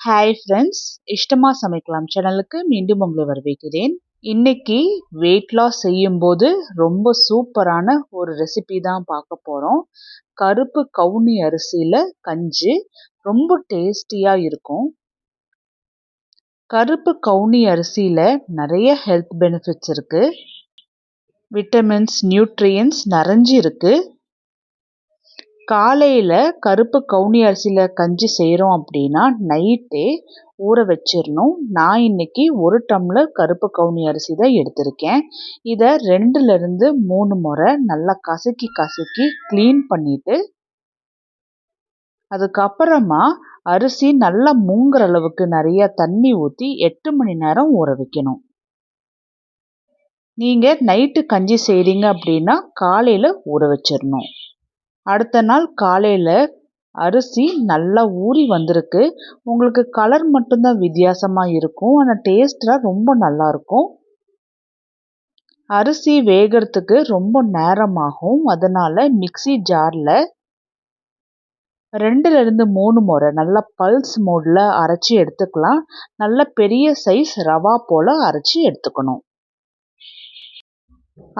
Hi friends, இஷ்டமா சமைக்கலாம் சேனலுக்கு மீண்டும் உங்களை வரவேற்கிறேன். இன்னைக்கு வெயிட் லாஸ் செய்யும்போது ரொம்ப சூப்பரான ஒரு ரெசிபி தான் பார்க்க போகிறோம். கருப்பு கவுனி அரிசியில் கஞ்சி ரொம்ப டேஸ்டியாக இருக்கும். கருப்பு கவுனி அரிசியில் நிறைய ஹெல்த் பெனிஃபிட்ஸ் இருக்குது. விட்டமின்ஸ், நியூட்ரியன்ஸ் நிறைஞ்சு இருக்குது. காலையில் கருப்பு கவுனி அரிசியில் கஞ்சி செய்கிறோம் அப்படின்னா நைட்டே ஊற வச்சிடணும். நான் இன்னைக்கு 1 டம்ளர் கருப்பு கவுனி அரிசி தான் எடுத்திருக்கேன். இதை 2லேருந்து 3 முறை நல்லா கசக்கி க்ளீன் பண்ணிவிட்டு அதுக்கப்புறமா அரிசி நல்லா மூங்குற அளவுக்கு நிறையா தண்ணி ஊற்றி 8 மணி நேரம் ஊற வைக்கணும். நீங்கள் நைட்டு கஞ்சி செய்கிறீங்க அப்படின்னா காலையில் ஊற வச்சிடணும். அடுத்த நாள் காலையில் அரிசி நல்லா ஊறி வந்திருக்கு. உங்களுக்கு கலர் மட்டும்தான் வித்தியாசமாக இருக்கும், ஆனால் டேஸ்ட்டாக ரொம்ப நல்லாயிருக்கும். அரிசி வேகிறதுக்கு ரொம்ப நேரமாகும். அதனால் மிக்ஸி ஜாரில் 2லேருந்து 3 முறை நல்லா பல்ஸ் மோடில் அரைச்சி எடுத்துக்கலாம். நல்ல பெரிய சைஸ் ரவா போல் அரைச்சி எடுத்துக்கணும்.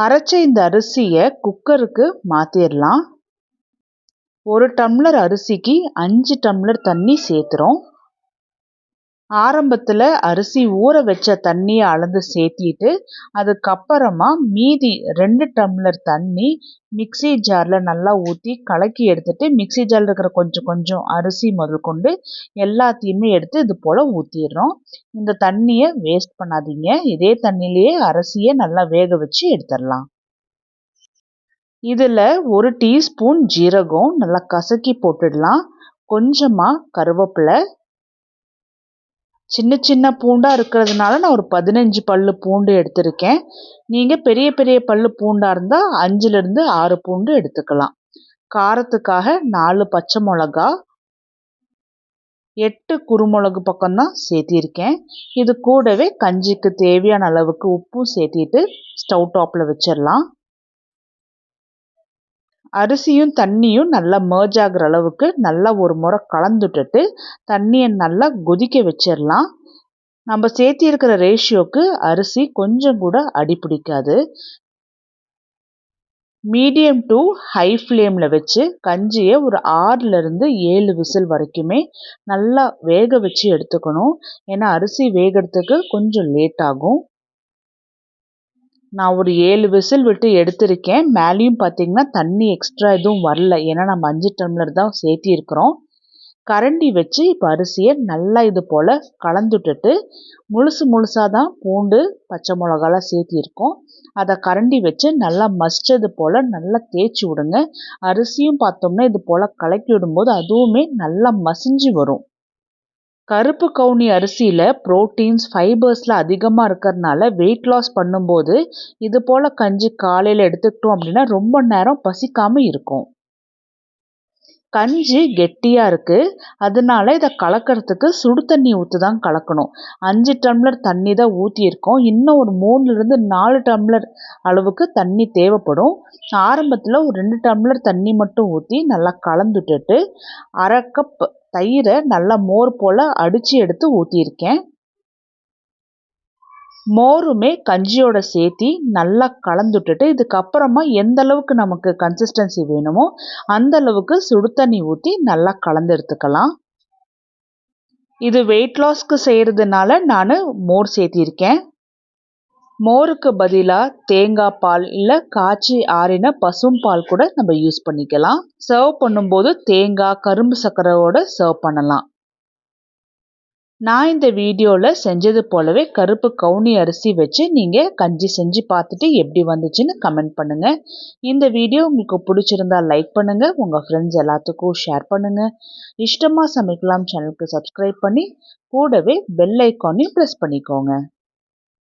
அரைச்ச இந்த அரிசியை குக்கருக்கு மாற்றிடலாம். 1 டம்ளர் அரிசிக்கு 5 டம்ளர் தண்ணி சேர்த்துறோம். ஆரம்பத்தில் அரிசி ஊற வச்ச தண்ணியை அளந்து சேர்த்திட்டு அதுக்கப்புறமா மீதி 2 டம்ளர் தண்ணி மிக்ஸி ஜாரில் நல்லா ஊற்றி கலக்கி எடுத்துட்டு மிக்ஸி ஜாரில் இருக்கிற கொஞ்சம் அரிசி முதல் கொண்டு எல்லாத்தையுமே எடுத்து இது போல் ஊற்றிடுறோம். இந்த தண்ணியை வேஸ்ட் பண்ணாதீங்க. இதே தண்ணியிலேயே அரிசியை நல்லா வேக வச்சு எடுத்துடலாம். இதில் 1 டீஸ்பூன் ஜீரகம் நல்லா கசக்கி போட்டுடலாம். கொஞ்சமாக கருவேப்பிலை, சின்ன பூண்டாக இருக்கிறதுனால நான் ஒரு 15 பல்லு பூண்டு எடுத்திருக்கேன். நீங்கள் பெரிய பல்லு பூண்டாக இருந்தால் 5லேருந்து 6 பூண்டு எடுத்துக்கலாம். காரத்துக்காக 4 பச்சை மிளகா, 8 குருமிளகு பக்கம்தான் சேர்த்திருக்கேன். இது கூடவே கஞ்சிக்கு தேவையான அளவுக்கு உப்பும் சேர்த்திட்டு ஸ்டவ் டாப்பில் வச்சிடலாம். அரிசியும் தண்ணியும் நல்லா மர்ஜ் ஆகிற அளவுக்கு நல்லா ஒரு முறை கலந்துட்டுட்டு தண்ணியை நல்லா கொதிக்க வச்சிடலாம். நம்ம சேர்த்திருக்கிற ரேஷியோக்கு அரிசி கொஞ்சம் கூட அடி பிடிக்காது. மீடியம் டு ஹை ஃப்ளேமில் வச்சு கஞ்சியை ஒரு 6லேருந்து 7 விசில் வரைக்குமே நல்லா வேக வச்சு எடுத்துக்கணும். ஏன்னா அரிசி வேகிறதுக்கு கொஞ்சம் லேட் ஆகும். நான் ஒரு 7 விசில் விட்டு எடுத்திருக்கேன். மேலேயும் பார்த்தீங்கன்னா தண்ணி எக்ஸ்ட்ரா எதுவும் வரல, ஏன்னா நம்ம 5 டம்ளர் தான் சேர்த்திருக்கிறோம். கரண்டி வச்சு இப்போ அரிசியை நல்லா இது போல் கலந்துட்டுட்டு முழுசாக தான் பூண்டு பச்சை மிளகாலாம் சேர்த்திருக்கோம். அதை கரண்டி வச்சு நல்லா மசிச்சது போல் நல்லா தேய்ச்சி விடுங்க. அரிசியும் பார்த்தோம்னா இது போல் கலக்கி விடும்போது அதுவுமே நல்லா மசிஞ்சு வரும். கருப்பு கவுனி அரிசியில் ப்ரோட்டீன்ஸ், ஃபைபர்ஸ்லாம் அதிகமாக இருக்கிறதுனால வெயிட் லாஸ் பண்ணும்போது இது போல் கஞ்சி காலையில் எடுத்துக்கிட்டோம் அப்படின்னா ரொம்ப நேரம் பசிக்காமல் இருக்கும். கஞ்சி கெட்டியாக இருக்குது, அதனால இதை கலக்கிறதுக்கு சுடு தண்ணி ஊற்றி தான் கலக்கணும். 5 டம்ளர் தண்ணி தான் ஊற்றியிருக்கோம். இன்னும் ஒரு 3லேருந்து 4 டம்ளர் அளவுக்கு தண்ணி தேவைப்படும். ஆரம்பத்தில் ஒரு 2 டம்ளர் தண்ணி மட்டும் ஊற்றி நல்லா கலந்துட்டுட்டு 1/2 கப் தயிரை நல்லா மோர் போல் அடித்து எடுத்து ஊற்றியிருக்கேன். மோருமே கஞ்சியோட சேர்த்தி நல்லா கலந்துட்டுட்டு இதுக்கப்புறமா எந்த அளவுக்கு நமக்கு கன்சிஸ்டன்சி வேணுமோ அந்த அளவுக்கு சுடு தண்ணி ஊற்றி நல்லா கலந்து எடுத்துக்கலாம். இது வெயிட் லாஸ்க்கு செய்கிறதுனால நான் மோர் சேர்த்திருக்கேன். மோருக்கு பதிலாக தேங்காய் பால் இல்லை காய்ச்சி ஆறின பசும்பால் கூட நம்ம யூஸ் பண்ணிக்கலாம். சர்வ் பண்ணும்போது தேங்காய், கரும்பு சர்க்கரையோடு சர்வ் பண்ணலாம். நான் இந்த வீடியோவில் செஞ்சது போலவே கருப்பு கவுனி அரிசி வச்சு நீங்கள் கஞ்சி செஞ்சு பார்த்துட்டு எப்படி வந்துச்சுன்னு கமெண்ட் பண்ணுங்கள். இந்த வீடியோ உங்களுக்கு பிடிச்சிருந்தா லைக் பண்ணுங்கள், உங்கள் ஃப்ரெண்ட்ஸ் எல்லாத்துக்கும் ஷேர் பண்ணுங்கள். இஷ்டமாக சமைக்கலாம் சேனலுக்கு சப்ஸ்கிரைப் பண்ணி கூடவே பெல் ஐக்கானையும் ப்ரெஸ் பண்ணிக்கோங்க.